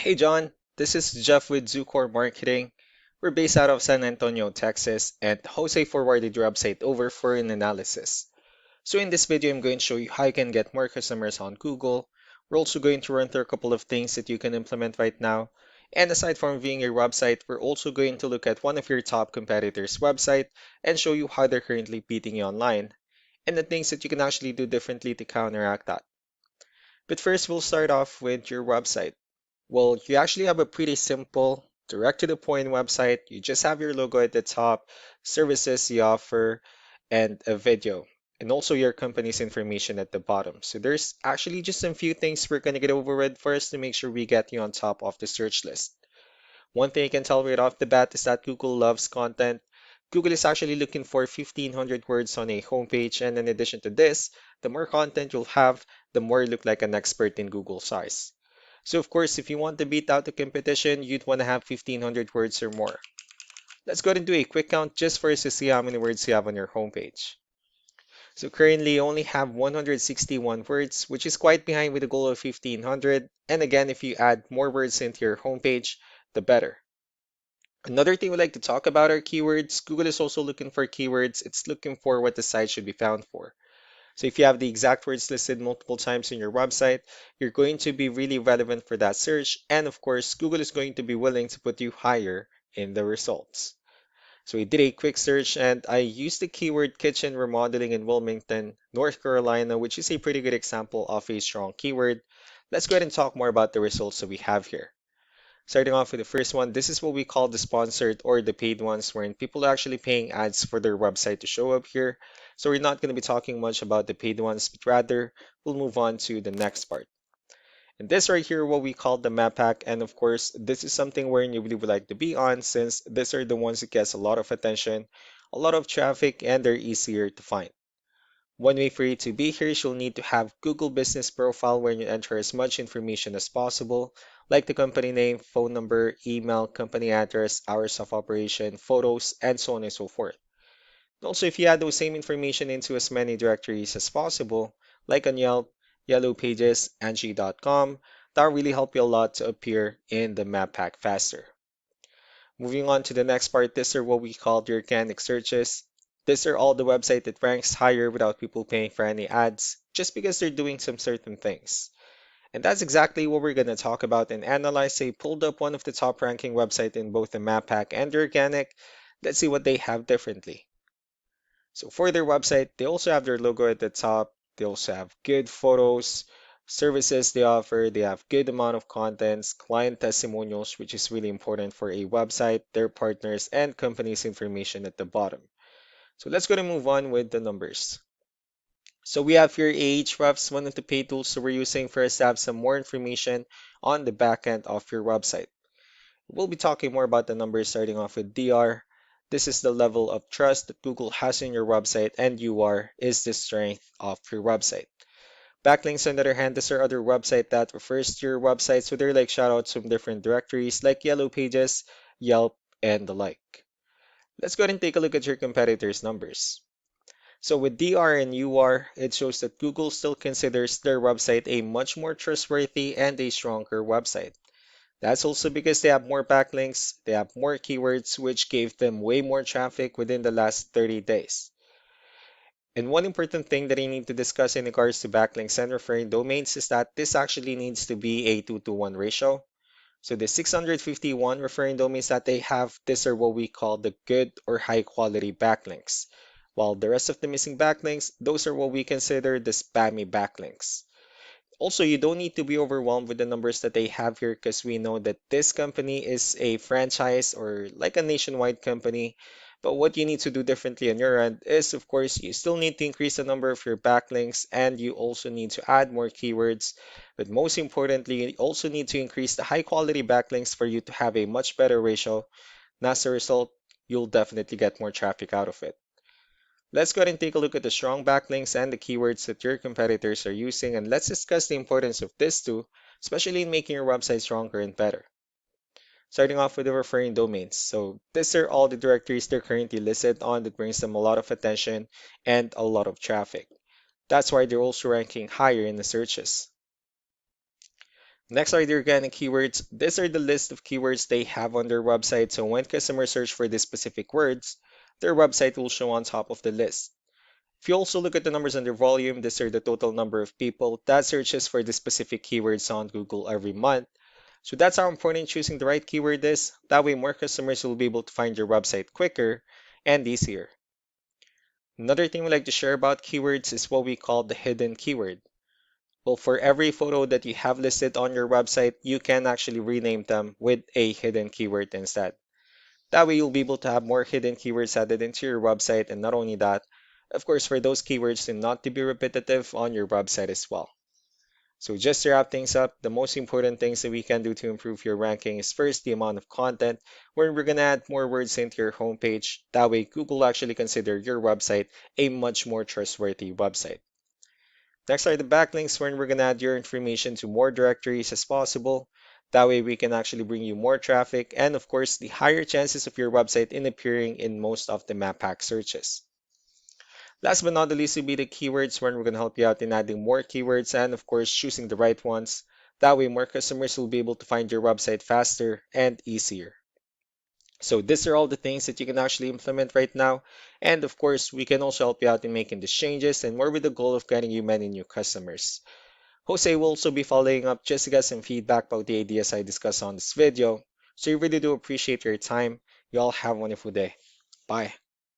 Hey John, this is Jeff with Zucor Marketing. We're based out of San Antonio, Texas, and Jose forwarded your website over for an analysis. So in this video, I'm going to show you how you can get more customers on Google. We're also going to run through a couple of things that you can implement right now. And aside from viewing your website, we're also going to look at one of your top competitors' website and show you how they're currently beating you online and the things that you can actually do differently to counteract that. But first, we'll start off with your website. Well, you actually have a pretty simple, direct to the point website. You just have your logo at the top, services you offer, and a video, and also your company's information at the bottom. So there's actually just a few things we're going to get over with first to make sure we get you on top of the search list. One thing you can tell right off the bat is that Google loves content. Google is actually looking for 1,500 words on a homepage, and in addition to this, the more content you'll have, the more you look like an expert in Google's eyes. So of course, if you want to beat out the competition, you'd want to have 1,500 words or more. Let's go ahead and do a quick count just for us to see how many words you have on your homepage. So currently you only have 161 words, which is quite behind with the goal of 1,500. And again, if you add more words into your homepage, the better. Another thing we'd like to talk about are keywords. Google is also looking for keywords. It's looking for what the site should be found for. So if you have the exact words listed multiple times in your website, you're going to be really relevant for that search. And of course, Google is going to be willing to put you higher in the results. So we did a quick search and I used the keyword kitchen remodeling in Wilmington, North Carolina, which is a pretty good example of a strong keyword. Let's go ahead and talk more about the results that we have here. Starting off with the first one, this is what we call the sponsored or the paid ones, wherein people are actually paying ads for their website to show up here. So we're not going to be talking much about the paid ones, but rather we'll move on to the next part. And this right here, what we call the map pack. And of course, this is something wherein you really would like to be on since these are the ones that gets a lot of attention, a lot of traffic, and they're easier to find. One way for you to be here is you'll need to have Google Business Profile where you enter as much information as possible, like the company name, phone number, email, company address, hours of operation, photos, and so on and so forth. Also, if you add those same information into as many directories as possible, like on Yelp, Yellow Pages, Angie.com, that'll really help you a lot to appear in the map pack faster. Moving on to the next part, these are what we call the organic searches. These are all the website that ranks higher without people paying for any ads, just because they're doing some certain things. And that's exactly what we're going to talk about and analyze. I pulled up one of the top ranking websites in both the map pack and the organic. Let's see what they have differently. So for their website, they also have their logo at the top. They also have good photos, services they offer. They have good amount of contents, client testimonials, which is really important for a website, their partners, and companies' information at the bottom. So let's go to move on with the numbers. So we have here Ahrefs, one of the paid tools that we're using for us to have some more information on the back end of your website. We'll be talking more about the numbers starting off with DR. This is the level of trust that Google has in your website, and UR is the strength of your website. Backlinks, on the other hand, these are other website that refers to your website, so they're like shoutouts from different directories like Yellow Pages, Yelp, and the like. Let's go ahead and take a look at your competitors' numbers. So with DR and UR, it shows that Google still considers their website a much more trustworthy and a stronger website. That's also because they have more backlinks, they have more keywords, which gave them way more traffic within the last 30 days. And one important thing that I need to discuss in regards to backlinks and referring domains is that this actually needs to be a 2 to 1 ratio. So the 651 referring domains that they have, these are what we call the good or high quality backlinks. While the rest of the missing backlinks, those are what we consider the spammy backlinks. Also, you don't need to be overwhelmed with the numbers that they have here because we know that this company is a franchise or like a nationwide company. But what you need to do differently on your end is, of course, you still need to increase the number of your backlinks and you also need to add more keywords. But most importantly, you also need to increase the high quality backlinks for you to have a much better ratio. And as a result, you'll definitely get more traffic out of it. Let's go ahead and take a look at the strong backlinks and the keywords that your competitors are using, and let's discuss the importance of this too, especially in making your website stronger and better. Starting off with the referring domains. So these are all the directories they're currently listed on that brings them a lot of attention and a lot of traffic. That's why they're also ranking higher in the searches. Next are the organic keywords. These are the list of keywords they have on their website, so when customers search for these specific words, their website will show on top of the list. If you also look at the numbers under volume, these are the total number of people that searches for the specific keywords on Google every month. So that's how important choosing the right keyword is. That way more customers will be able to find your website quicker and easier. Another thing we like to share about keywords is what we call the hidden keyword. Well, for every photo that you have listed on your website, you can actually rename them with a hidden keyword instead. That way you'll be able to have more hidden keywords added into your website, and not only that, of course, for those keywords to not to be repetitive on your website as well. So just to wrap things up, the most important things that we can do to improve your ranking is first the amount of content, where we're gonna add more words into your homepage. That way Google actually consider your website a much more trustworthy website. Next are the backlinks, where we're gonna add your information to more directories as possible. That way we can actually bring you more traffic and of course the higher chances of your website in appearing in most of the map pack searches. Last but not the least will be the keywords, where we're going to help you out in adding more keywords and of course choosing the right ones. That way more customers will be able to find your website faster and easier. So these are all the things that you can actually implement right now. And of course, we can also help you out in making these changes and more with the goal of getting you many new customers. Jose will also be following up just to get some feedback about the ideas I discussed on this video. So we really do appreciate your time. You all have a wonderful day. Bye.